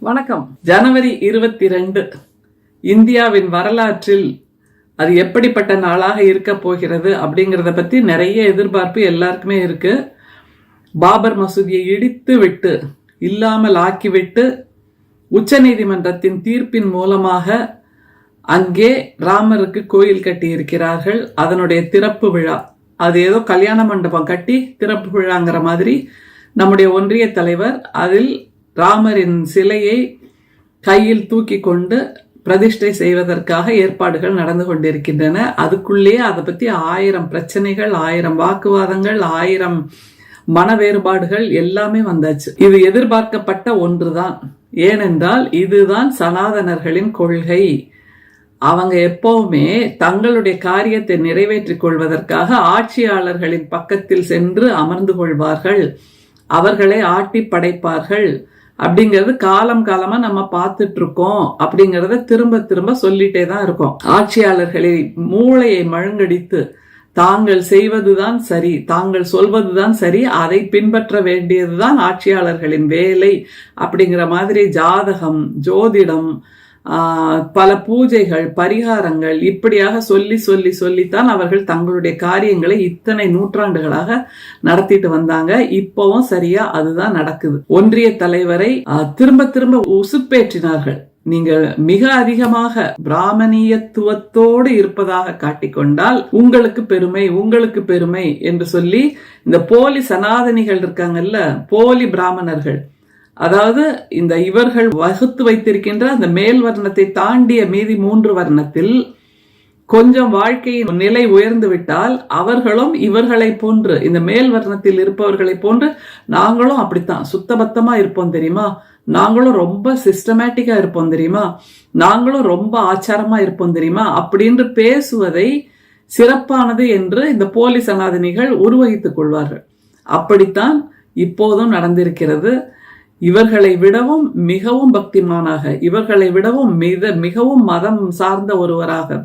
வணக்கம். ஜனவரி 22 இந்தியாவின் வரலாற்றில் அது எப்படிப்பட்ட நாளாக இருக்க போகிறது அப்படிங்கிறத பத்தி நிறைய எதிர்பார்ப்பு எல்லாருக்குமே இருக்கு. பாபர் மசூதியை இடித்து விட்டு இல்லாமல் ஆக்கிவிட்டு உச்ச நீதிமன்றத்தின் தீர்ப்பின் மூலமாக அங்கே ராமருக்கு கோயில் கட்டி இருக்கிறார்கள். அதனுடைய திறப்பு விழா, அது ஏதோ கல்யாண மண்டபம் கட்டி திறப்பு விழாங்கிற மாதிரி நம்முடைய ஒன்றிய தலைவர் அதில் ராமரின் சிலையை கையில் தூக்கி கொண்டு பிரதிஷ்டை செய்வதற்காக ஏற்பாடுகள் நடந்து கொண்டிருக்கின்றன. அதுக்குள்ளேயே அதை பத்தி 1000 பிரச்சனைகள், 1000 வாக்குவாதங்கள், 1000 மன வேறுபாடுகள் எல்லாமே வந்தாச்சு. இது எதிர்பார்க்கப்பட்ட ஒன்றுதான். ஏனென்றால் இதுதான் சனாதனர்களின் கொள்கை. அவங்க எப்பவுமே தங்களுடைய காரியத்தை நிறைவேற்றிக் கொள்வதற்காக ஆட்சியாளர்களின் பக்கத்தில் சென்று அமர்ந்து கொள்வார்கள், அவர்களை ஆட்டி படைப்பார்கள். அப்படிங்கிறது காலம் காலமா நம்ம பார்த்துட்டு இருக்கோம். அப்படிங்கறத திரும்ப திரும்ப சொல்லிட்டே தான் இருக்கோம். ஆட்சியாளர்களை மூளையை மழுங்கடித்து தாங்கள் செய்வதுதான் சரி, தாங்கள் சொல்வதுதான் சரி, அதை பின்பற்ற வேண்டியதுதான் ஆட்சியாளர்களின் வேலை அப்படிங்கிற மாதிரி ஜாதகம், ஜோதிடம், பல பூஜைகள், பரிகாரங்கள் இப்படியாக சொல்லி சொல்லி சொல்லித்தான் அவர்கள் தங்களுடைய காரியங்களை இத்தனை நூற்றாண்டுகளாக நடத்திட்டு வந்தாங்க. இப்பவும் சரியா அதுதான் நடக்குது. ஒன்றிய தலைவரை திரும்ப திரும்ப உசுப்பேற்றினார்கள். நீங்கள் மிக அதிகமாக பிராமணியத்துவத்தோடு இருப்பதாக காட்டிக்கொண்டால் உங்களுக்கு பெருமை, உங்களுக்கு பெருமை என்று சொல்லி இந்த போலி சனாதனிகள் இருக்காங்கல்ல, போலி பிராமணர்கள், அதாவது இந்த இவர்கள் வகுத்து வைத்திருக்கின்ற அந்த மேல் வர்ணத்தை தாண்டிய மீதி 3 வர்ணத்தில் கொஞ்சம் வாழ்க்கையின் நிலை உயர்ந்து விட்டால் அவர்களும் இவர்களை போன்று, இந்த மேல் வர்ணத்தில் இருப்பவர்களை போன்று நாங்களும் அப்படித்தான் சுத்தபத்தமா இருப்போம் தெரியுமா, நாங்களும் ரொம்ப சிஸ்டமேட்டிக்கா இருப்போம் தெரியுமா, நாங்களும் ரொம்ப ஆச்சாரமா இருப்போம் தெரியுமா அப்படின்னு பேசுவதை சிறப்பானது என்று இந்த போலி சனாதனிகள் உருவகித்துக் கொள்வார்கள். அப்படித்தான் இப்போதும் நடந்திருக்கிறது. இவர்களை விடவும் மிகவும் பக்திமானாக, இவர்களை விடவும் மிகவும் மதம் சார்ந்த ஒருவராக,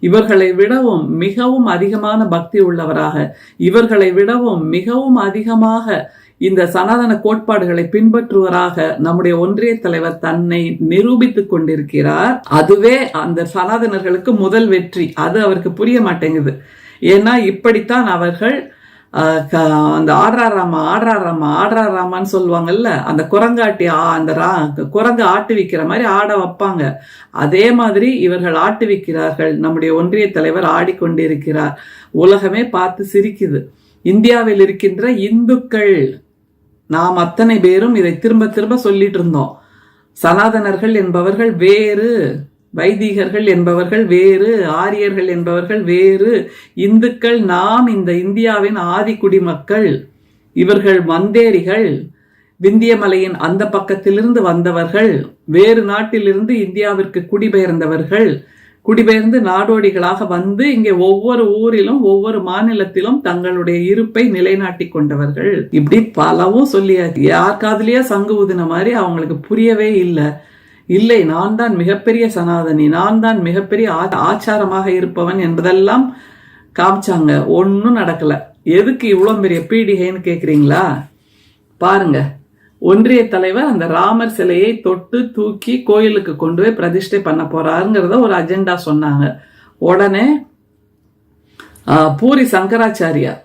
இவர்களை விடவும் மிகவும் அதிகமான பக்தி உள்ளவராக, இவர்களை விடவும் மிகவும் அதிகமாக இந்த சனாதன கோட்பாடுகளை பின்பற்றுவராக நம்முடைய ஒன்றிய தலைவர் தன்னை நிரூபித்துக் கொண்டிருக்கிறார். அதுவே அந்த சனாதனர்களுக்கு முதல் வெற்றி. அது அவருக்கு புரிய மாட்டேங்குது. ஏன்னா இப்படித்தான் அவர்கள் அந்த ஆடுறாராமான்னு சொல்லுவாங்கல்ல, அந்த குரங்காட்டி அந்த குரங்கு ஆட்டு விக்கிற மாதிரி ஆட வைப்பாங்க. அதே மாதிரி இவர்கள் ஆட்டு விக்கிறார்கள். நம்முடைய ஒன்றிய தலைவர் ஆடிக்கொண்டிருக்கிறார். உலகமே பார்த்து சிரிக்குது. இந்தியாவில் இருக்கின்ற இந்துக்கள் நாம் அத்தனை பேரும் இதை திரும்ப திரும்ப சொல்லிட்டு இருந்தோம். சனாதனர்கள் என்பவர்கள் வேறு, வைதிகர்கள் என்பவர்கள் வேறு, ஆரியர்கள் என்பவர்கள் வேறு, இந்துக்கள் நாம் இந்த இந்தியாவின் ஆதி குடிமக்கள், இவர்கள் வந்தேரிகள், விந்திய மலையின் அந்த பக்கத்திலிருந்து வந்தவர்கள், வேறு நாட்டிலிருந்து இந்தியாவிற்கு குடிபெயர்ந்தவர்கள், குடிபெயர்ந்து நாடோடிகளாக வந்து இங்கே ஒவ்வொரு ஊரிலும் ஒவ்வொரு மாநிலத்திலும் தங்களுடைய இருப்பை நிலைநாட்டி கொண்டவர்கள். இப்படி பலவும் சொல்லியாச்சு. யார் காதுலயே சங்கு ஊதின மாதிரி அவங்களுக்கு புரியவே இல்லை. இல்லை, நான் தான் மிகப்பெரிய சனாதனி, நான் தான் மிகப்பெரிய ஆச்சாரமாக இருப்பவன் என்பதெல்லாம் காமிச்சாங்க. ஒன்னும் நடக்கல. எதுக்கு இவ்வளவு பெரிய பீடிகைன்னு கேக்குறீங்களா? பாருங்க, ஒன்றிய தலைவர் அந்த ராமர் சிலையை தொட்டு தூக்கி கோயிலுக்கு கொண்டு போய் பிரதிஷ்டை பண்ண போறாருங்கிறத ஒரு அஜெண்டா சொன்னாங்க. உடனே பூரி சங்கராச்சாரியா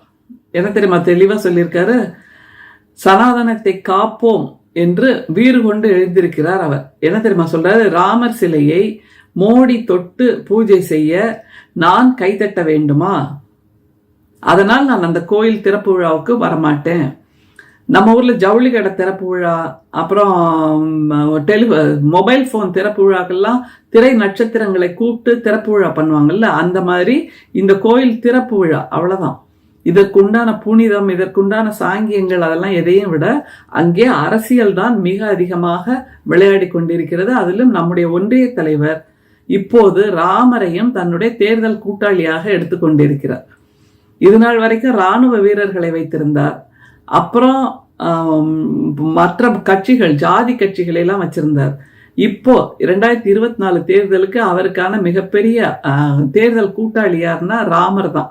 என்ன தெரியுமா தெளிவா சொல்லியிருக்காரு, சனாதனத்தை காப்போம் என்று வீறு கொண்டு எழுந்திருக்கிறார். அவர் என்ன தெரியுமா சொல்றாரு, ராமர் சிலையை மோடி தொட்டு பூஜை செய்ய நான் கைதட்ட வேண்டுமா, அதனால் நான் அந்த கோயில் திறப்பு விழாவுக்கு வரமாட்டேன். நம்ம ஊர்ல ஜவுளி கடை திறப்பு விழா, அப்புறம் மொபைல் போன் திறப்பு விழாக்கெல்லாம் திரை நட்சத்திரங்களை கூப்பிட்டு திறப்பு விழா பண்ணுவாங்கல்ல, அந்த மாதிரி இந்த கோயில் திறப்பு விழா. அவ்வளவுதான். இதற்குண்டான புனிதம், இதற்குண்டான சாங்கியங்கள் அதெல்லாம் எதையும் விட அங்கே அரசியல் தான் மிக அதிகமாக விளையாடி கொண்டிருக்கிறது. அதிலும் நம்முடைய ஒன்றிய தலைவர் இப்போது ராமரையும் தன்னுடைய தேர்தல் கூட்டாளியாக எடுத்துக்கொண்டிருக்கிறார். இது நாள் வரைக்கும் ராணுவ வீரர்களை வைத்திருந்தார். அப்புறம் மற்ற கட்சிகள், ஜாதி கட்சிகளை எல்லாம் வச்சிருந்தார். இப்போ 2024 தேர்தலுக்கு அவருக்கான மிகப்பெரிய தேர்தல் கூட்டாளி யாருன்னா ராமர் தான்.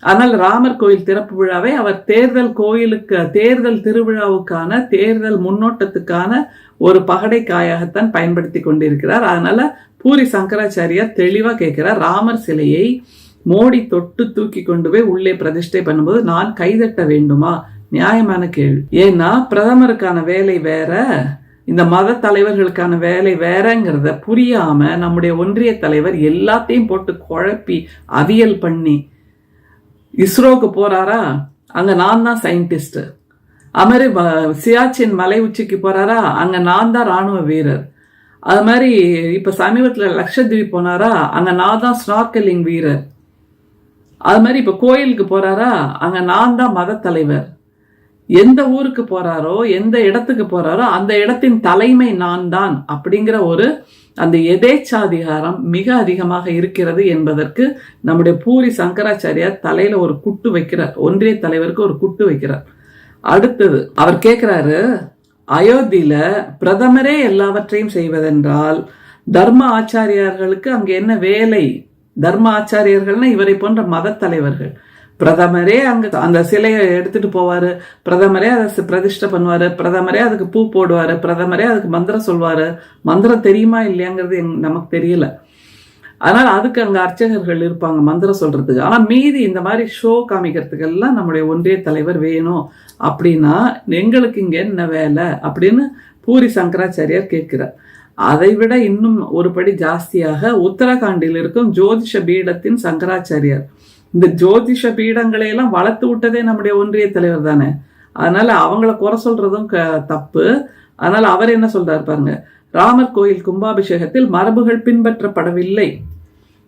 ஆனால் ராமர் கோயில் திறப்பு விழாவை அவர் தேர்தல் கோயிலுக்கு, தேர்தல் திருவிழாவுக்கான, தேர்தல் முன்னோட்டத்துக்கான ஒரு பகடை காயாகத்தான் பயன்படுத்தி கொண்டிருக்கிறார். அதனால பூரி சங்கராச்சாரியார் தெளிவா கேட்கிறார், ராமர் சிலையை மோடி தொட்டு தூக்கி கொண்டு போய் உள்ளே பிரதிஷ்டை பண்ணும்போது நான் கைதட்ட வேண்டுமா? நியாயமான கேள்வி. ஏன்னா பிரதமருக்கான வேலை வேற, இந்த மத தலைவர்களுக்கான வேலை வேறங்கிறத புரியாம நம்முடைய ஒன்றிய தலைவர் எல்லாத்தையும் போட்டு குழப்பி அவியல் பண்ணி இஸ்ரோக்கு போறாரா, அங்க நான் தான் சயின்டிஸ்ட். அது மாதிரி சியாச்சின் மலை உச்சிக்கு போறாரா, அங்க நான் தான் ராணுவ வீரர். அது மாதிரி இப்ப சமீபத்துல லட்சத்தீவு போனாரா, அங்க நான் தான் ஸ்நார்க்கலிங் வீரர். அது மாதிரி இப்ப கோயிலுக்கு போறாரா, அங்க நான் தான் மத தலைவர். எந்த ஊருக்கு போறாரோ, எந்த இடத்துக்கு போறாரோ அந்த இடத்தின் தலைமை நான் தான் அப்படிங்கிற ஒரு அந்த எதேச்சாதிகாரம் மிக அதிகமாக இருக்கிறது என்பதற்கு நம்முடைய பூரி சங்கராச்சாரியார் தலையில ஒரு குட்டு வைக்கிறார், ஒன்றிய தலைவருக்கு ஒரு குட்டு வைக்கிறார். அடுத்தது அவர் கேட்கிறாரு, அயோத்தியில பிரதமரே எல்லாவற்றையும் செய்வதென்றால் தர்ம ஆச்சாரியார்களுக்கு அங்க என்ன வேலை? தர்ம ஆச்சாரியர்கள்னா இவரை போன்ற மத தலைவர்கள். பிரதமரே அங்க அந்த சிலையை எடுத்துட்டு போவாரு, பிரதமரே அதை பிரதிஷ்டை பண்ணுவாரு, பிரதமரே அதுக்கு பூ போடுவாரு, பிரதமரே அதுக்கு மந்திரம் சொல்வாரு. மந்திரம் தெரியுமா இல்லையாங்கிறது நமக்கு தெரியல. அதனால அதுக்கு அங்க அர்ச்சகர்கள் இருப்பாங்க மந்திரம் சொல்றதுக்கு. ஆனா மீதி இந்த மாதிரி ஷோ காமிக்கிறதுக்கு எல்லாம் நம்முடைய ஒன்றிய தலைவர் வேணும். அப்படின்னா எங்களுக்கு இங்க என்ன வேலை அப்படின்னு பூரி சங்கராச்சாரியார் கேட்கிறார். அதை விட இன்னும் ஒரு படி ஜாஸ்தியாக உத்தரகாண்டில் இருக்கும் ஜோதிஷ பீடத்தின் சங்கராச்சாரியார். இந்த ஜோதிஷ பீடங்களை எல்லாம் வளர்த்து விட்டதே நம்முடைய ஒன்றிய தலைவர் தானே. அதனால அவங்கள குறை சொல்றதும் தப்பு. அதனால அவர் என்ன சொல்றாரு பாருங்க, ராமர் கோயில் கும்பாபிஷேகத்தில் மரபுகள் பின்பற்றப்படவில்லை.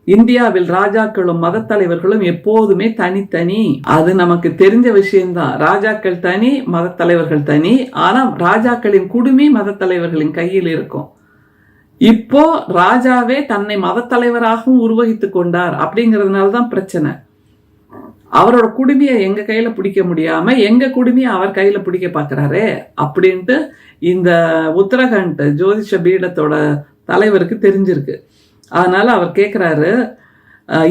இந்தியாவில் ராஜாக்களும் மத தலைவர்களும் எப்போதுமே தனித்தனி. அது நமக்கு தெரிஞ்ச விஷயம்தான். ராஜாக்கள் தனி, மத தலைவர்கள் தனி. ஆனா ராஜாக்களின் குடுமி மத தலைவர்களின் கையில் இருக்கும். இப்போ ராஜாவே தன்னை மத தலைவராகவும் உருவகித்துக் கொண்டார் அப்படிங்கிறதுனாலதான் பிரச்சனை. அவரோட குடுமையை எங்க கையில பிடிக்க முடியாம எங்க குடுமையை அவர் கையில பிடிக்க பாக்குறாரே அப்படின்ட்டு இந்த உத்தரகாண்ட் ஜோதிஷ பீடத்தோட தலைவருக்கு தெரிஞ்சிருக்கு. அதனால அவர் கேட்கிறாரு,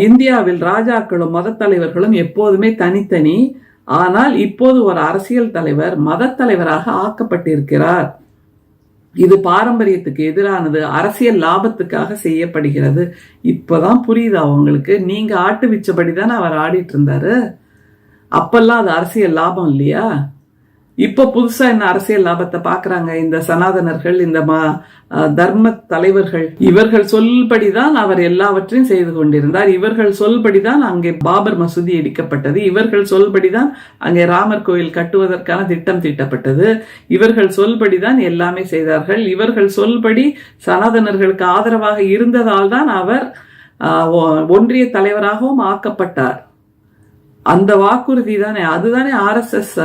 இந்தியாவில் ராஜாக்களும் மத தலைவர்களும் எப்போதுமே தனித்தனி. ஆனால் இப்போது ஒரு அரசியல் தலைவர் மத தலைவராக ஆக்கப்பட்டிருக்கிறார். இது பாரம்பரியத்துக்கு எதிரானது, அரசியல் லாபத்துக்காக செய்யப்படுகிறது. இப்பதான் புரியுதா உங்களுக்கு? நீங்க ஆட்டு விச்சபடிதானே அவர் ஆடிட்டு இருந்தாரு. அப்பெல்லாம் அது அரசியல் லாபம் இல்லையா? இப்ப புதுசா என்ன அரசியல் லாபத்தை பாக்குறாங்க இந்த சனாதனர்கள், இந்த தர்ம தலைவர்கள். இவர்கள் சொல்படிதான் அவர் எல்லாவற்றையும் செய்து கொண்டிருந்தார். இவர்கள் சொல்படிதான் அங்கே பாபர் மசூதி இடிக்கப்பட்டது. இவர்கள் சொல்படிதான் அங்கே ராமர் கோயில் கட்டுவதற்கான திட்டம் தீட்டப்பட்டது. இவர்கள் சொல்படிதான் எல்லாமே செய்தார்கள். இவர்கள் சொல்படி சனாதனர்களுக்கு ஆதரவாக இருந்ததால் தான் அவர் ஒன்றிய தலைவராகவும் ஆக்கப்பட்டார். அந்த வாக்குறுதி தானே, அதுதானே RSS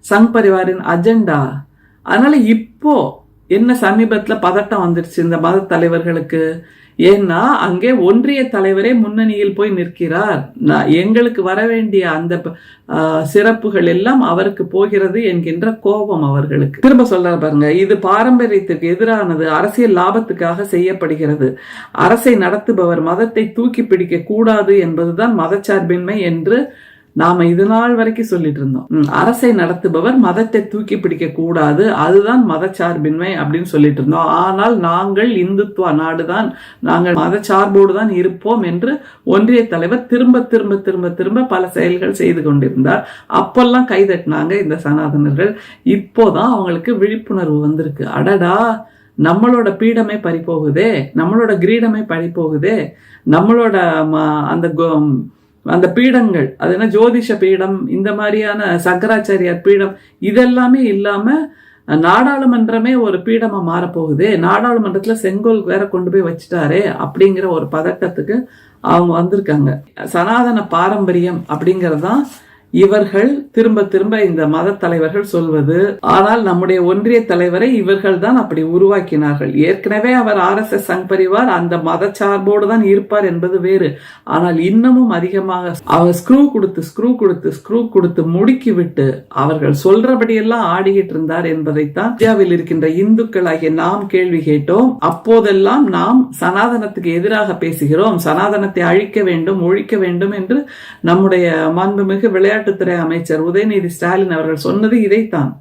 சங் பரிவாரின் அஜெண்டா. அதனால இப்போ என்ன சமீபத்துல பதட்டம் வந்துருச்சு இந்த மத தலைவர்களுக்கு. ஏன்னா அங்கே ஒன்றிய தலைவரே முன்னணியில் போய் நிற்கிறார். எங்களுக்கு வர வேண்டிய அந்த சிறப்புகள் எல்லாம் அவருக்கு போகிறது என்கின்ற கோபம் அவர்களுக்கு. திரும்ப சொல்ற பாருங்க, இது பாரம்பரியத்துக்கு எதிரானது, அரசியல் லாபத்துக்காக செய்யப்படுகிறது. அரசை நடத்துபவர் மதத்தை தூக்கி பிடிக்க கூடாது என்பதுதான் மதச்சார்பின்மை என்று நாம இது நாள் வரைக்கும் சொல்லிட்டு இருந்தோம். அரசை நடத்துபவர் மதத்தை தூக்கி பிடிக்க கூடாது, அதுதான் மதச்சார்பின்மை அப்படின்னு சொல்லிட்டு இருந்தோம். ஆனால் நாங்கள் இந்துத்துவ நாடுதான், நாங்கள் மதச்சார்போடு தான் இருப்போம் என்று ஒன்றிய தலைவர் திரும்ப திரும்ப திரும்ப திரும்ப பல செயல்கள் செய்து கொண்டிருந்தார். அப்பெல்லாம் கைதட்டினாங்க இந்த சனாதனர்கள். இப்போதான் அவங்களுக்கு விழிப்புணர்வு வந்திருக்கு. அடடா, நம்மளோட பீடமே பறிபோகுதே, நம்மளோட கிரீடமே பறிபோகுதே, நம்மளோட அந்த பீடங்கள், அது என்ன ஜோதிஷ பீடம், இந்த மாதிரியான சங்கராச்சாரியார் பீடம், இதெல்லாமே இல்லாம நாடாளுமன்றமே ஒரு பீடமா மாறப்போகுது. நாடாளுமன்றத்துல செங்கோல் வேற கொண்டு போய் வச்சுட்டாரே அப்படிங்கிற ஒரு பதட்டத்துக்கு அவங்க வந்திருக்காங்க. சனாதன பாரம்பரியம் அப்படிங்கறதுதான் இவர்கள் திரும்ப திரும்ப இந்த மத தலைவர்கள் சொல்வது. ஆனால் நம்முடைய ஒன்றிய தலைவரை இவர்கள் தான் அப்படி உருவாக்கினார்கள். ஏற்கனவே அவர் RSS சங் பரிவார் அந்த மத சார்போடு தான் இருப்பார் என்பது வேறு. ஆனால் இன்னமும் அதிகமாக அவர் ஸ்க்ரூ கொடுத்து முடுக்கி விட்டு அவர்கள் சொல்றபடியெல்லாம் ஆடிக்கிட்டு இருந்தார் என்பதைத்தான் இந்தியாவில் இருக்கின்ற இந்துக்களாகிய நாம் கேள்வி கேட்டோம். அப்போதெல்லாம் நாம் சனாதனத்துக்கு எதிராக பேசுகிறோம், சனாதனத்தை அழிக்க வேண்டும், ஒழிக்க வேண்டும் என்று நம்முடைய மாண்புமிகு விளையாட்டுத்துறை அமைச்சர் உதயநிதி ஸ்டாலின் அவர்கள் சொன்னது இதைத்தான்.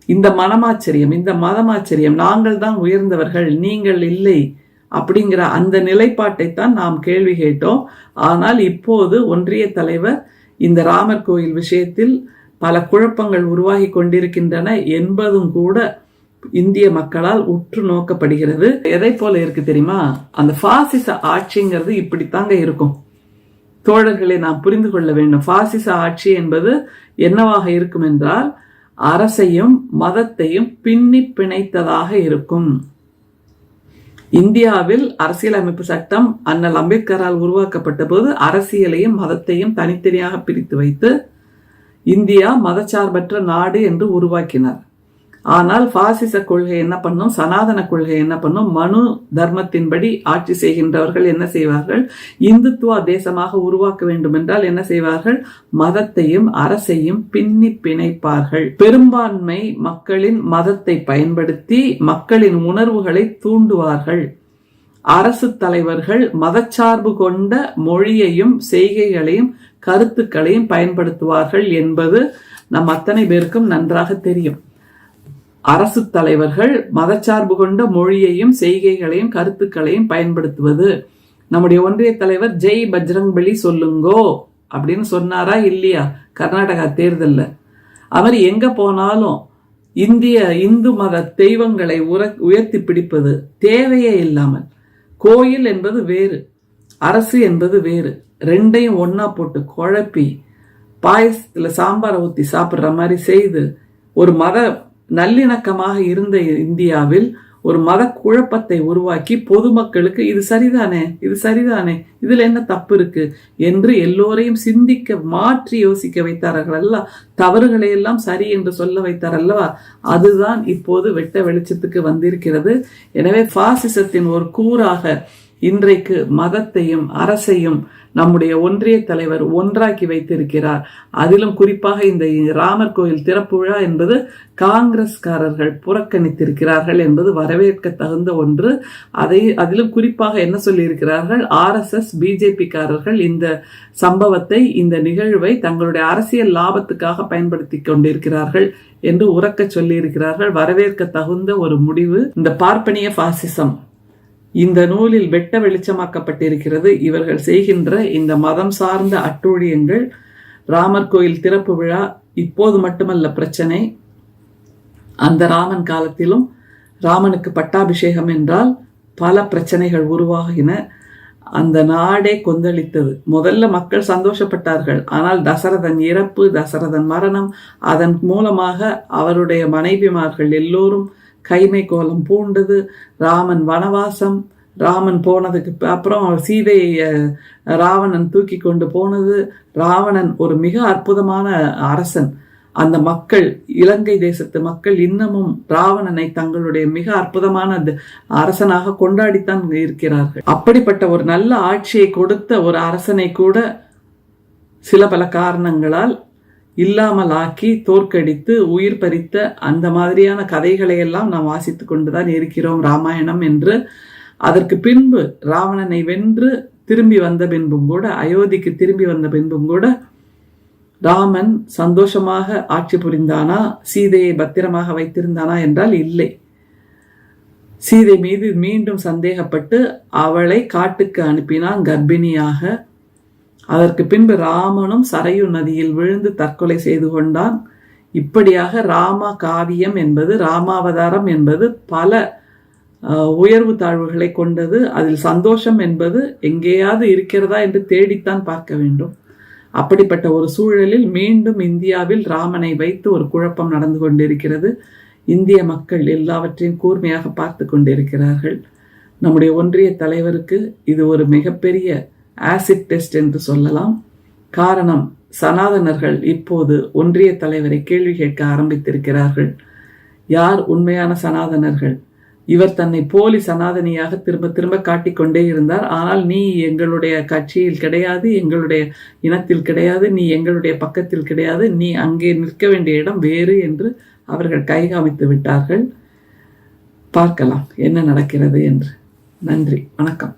இந்த மனமாச்சரியம், இந்த மதமாச்சரியம், நாங்கள் தான் உயர்ந்தவர்கள், நீங்கள் இல்லை அப்படிங்கிற அந்த நிலைப்பாட்டை தான் நாம் கேள்வி கேட்டோம். ஆனால் இப்போது ஒன்றிய தலைவர் இந்த ராமர் கோயில் விஷயத்தில் பல குழப்பங்கள் உருவாகி கொண்டிருக்கின்றன என்பதும் கூட இந்திய மக்களால் உற்று நோக்கப்படுகிறது. எதை போல இருக்கு தெரியுமா? அந்த பாசிச ஆட்சிங்கிறது இப்படித்தாங்க இருக்கும் தோழர்களை நாம் புரிந்து கொள்ள வேண்டும். பாசிச ஆட்சி என்பது என்னவாக இருக்கும் என்றால் அரசையும் மதத்தையும் பின்னி பிணைத்ததாக இருக்கும். இந்தியாவில் அரசியலமைப்பு சட்டம் அண்ணல் அம்பேத்கரால் உருவாக்கப்பட்ட போது அரசியலையும் மதத்தையும் தனித்தனியாக பிரித்து வைத்து இந்தியா மதச்சார்பற்ற நாடு என்று உருவாக்கினார். ஆனால் பாசிச கொள்கை என்ன பண்ணும், சனாதன கொள்கை என்ன பண்ணும், மனு தர்மத்தின்படி ஆட்சி செய்கின்றவர்கள் என்ன செய்வார்கள், இந்துத்துவ தேசமாக உருவாக்க வேண்டும் என்றால் என்ன செய்வார்கள், மதத்தையும் அரசையும் பின்னி பிணைப்பார்கள். பெரும்பான்மை மக்களின் மதத்தை பயன்படுத்தி மக்களின் உணர்வுகளை தூண்டுவார்கள். அரசு தலைவர்கள் மதச்சார்பு கொண்ட மொழியையும் செய்கைகளையும் கருத்துக்களையும் பயன்படுத்துவார்கள் என்பது நம் அத்தனை பேருக்கும் நன்றாக தெரியும். அரசு தலைவர்கள் மதச்சார்பு கொண்ட மொழியையும் செய்கைகளையும் கருத்துக்களையும் பயன்படுத்துவது. நம்முடைய ஒன்றிய தலைவர் ஜெய் பஜ்ரங்பலி சொல்லுங்கோ அப்படின்னு சொன்னாரா இல்லையா கர்நாடகா தேர்தல்ல? அவர் எங்க போனாலும் இந்து மத தெய்வங்களை உயர்த்தி பிடிப்பது தேவையே இல்லாமல், கோயில் என்பது வேறு, அரசு என்பது வேறு, ரெண்டையும் ஒன்னா போட்டு குழப்பி பாயசத்துல சாம்பாரை ஊத்தி சாப்பிட்ற மாதிரி செய்து ஒரு மத நல்லிணக்கமாக இருந்த இந்தியாவில் ஒரு மத குழப்பத்தை உருவாக்கி பொதுமக்களுக்கு இது சரிதானே, இது சரிதானே, இதுல என்ன தப்பு இருக்கு என்று எல்லோரையும் சிந்திக்க மாற்றி யோசிக்க வைத்தார்கள் அல்லவா, தவறுகளை எல்லாம் சரி என்று சொல்ல வைத்தார் அல்லவா, அதுதான் இப்போது வெட்ட வெளிச்சத்துக்கு வந்திருக்கிறது. எனவே பாசிசத்தின் ஒரு கூறாக இன்றைக்கு மதத்தையும் அரசையும் நம்முடைய ஒன்றிய தலைவர் ஒன்றாக்கி வைத்திருக்கிறார். அதிலும் குறிப்பாக இந்த ராமர் கோயில் திறப்பு விழா என்பது காங்கிரஸ்காரர்கள் புறக்கணித்திருக்கிறார்கள் என்பது வரவேற்க தகுந்த ஒன்று. அதிலும் குறிப்பாக என்ன சொல்லி இருக்கிறார்கள், RSS பிஜேபி காரர்கள் இந்த சம்பவத்தை, இந்த நிகழ்வை தங்களுடைய அரசியல் லாபத்துக்காக பயன்படுத்தி கொண்டிருக்கிறார்கள் என்று உரக்க சொல்லி இருக்கிறார்கள். வரவேற்க தகுந்த ஒரு முடிவு. இந்த பார்ப்பனிய பாசிசம் இந்த நூலில் வெட்ட வெளிச்சமாக்கப்பட்டிருக்கிறது. இவர்கள் செய்கின்ற இந்த மதம் சார்ந்த அட்டூழியங்கள், ராமர் கோயில் திறப்பு விழா இப்போது மட்டுமல்ல பிரச்சனை, அந்த ராமன் காலத்திலும் ராமனுக்கு பட்டாபிஷேகம் என்றால் பல பிரச்சனைகள் உருவாகின. அந்த நாடே கொந்தளித்தது. முதல்ல மக்கள் சந்தோஷப்பட்டார்கள். ஆனால் தசரதன் இறப்பு, தசரதன் மரணம், அதன் மூலமாக அவருடைய மனைவிமார்கள் எல்லோரும் கைமை கோலம் பூண்டது. ராமன் வனவாசம், ராமன் போனதுக்கு அப்புறம் சீதையை ராவணன் தூக்கி கொண்டு போனது. ராவணன் ஒரு மிக அற்புதமான அரசன். அந்த மக்கள், இலங்கை தேசத்து மக்கள் இன்னமும் ராவணனை தங்களுடைய மிக அற்புதமான அரசனாக கொண்டாடித்தான் இருக்கிறார்கள். அப்படிப்பட்ட ஒரு நல்ல ஆட்சியை கொடுத்த ஒரு அரசனை கூட சில பல காரணங்களால் இல்லாமல் ஆக்கி தோற்கடித்து உயிர் பறித்த அந்த மாதிரியான கதைகளை எல்லாம் நாம் வாசித்து கொண்டுதான் இருக்கிறோம் ராமாயணம் என்று. அதற்கு பின்பு ராவணனை வென்று திரும்பி வந்த பின்பும் கூட, அயோத்திக்கு திரும்பி வந்த பின்பும் கூட ராமன் சந்தோஷமாக ஆட்சி புரிந்தானா, சீதையை பத்திரமாக வைத்திருந்தானா என்றால் இல்லை. சீதை மீது மீண்டும் சந்தேகப்பட்டு அவளை காட்டுக்கு அனுப்பினான் கர்ப்பிணியாக. அதற்கு பின்பு ராமனும் சரையு நதியில் விழுந்து தற்கொலை செய்து கொண்டான். இப்படியாக ராம காவியம் என்பது, ராமாவதாரம் என்பது பல உயர்வு தாழ்வுகளை கொண்டது. அதில் சந்தோஷம் என்பது எங்கேயாவது இருக்கிறதா என்று தேடித்தான் பார்க்க வேண்டும். அப்படிப்பட்ட ஒரு சூழலில் மீண்டும் இந்தியாவில் ராமனை வைத்து ஒரு குழப்பம் நடந்து கொண்டிருக்கிறது. இந்திய மக்கள் எல்லாவற்றையும் கூர்மையாக பார்த்து கொண்டிருக்கிறார்கள். நம்முடைய ஒன்றிய தலைவருக்கு இது ஒரு மிகப்பெரிய ஆசிட் டெஸ்ட் என்று சொல்லலாம். காரணம், சனாதனர்கள் இப்போது ஒன்றிய தலைவரை கேள்வி கேட்க ஆரம்பித்திருக்கிறார்கள். யார் உண்மையான சனாதனர்கள்? இவர் தன்னை போலி சனாதனியாக திரும்ப திரும்ப காட்டிக்கொண்டே இருந்தார். ஆனால் நீ எங்களுடைய கட்சியில் கிடையாது, எங்களுடைய இனத்தில் கிடையாது, நீ எங்களுடைய பக்கத்தில் கிடையாது, நீ அங்கே நிற்க வேண்டிய இடம் வேறு என்று அவர்கள் கைகாமித்து விட்டார்கள். பார்க்கலாம் என்ன நடக்கிறது என்று. நன்றி, வணக்கம்.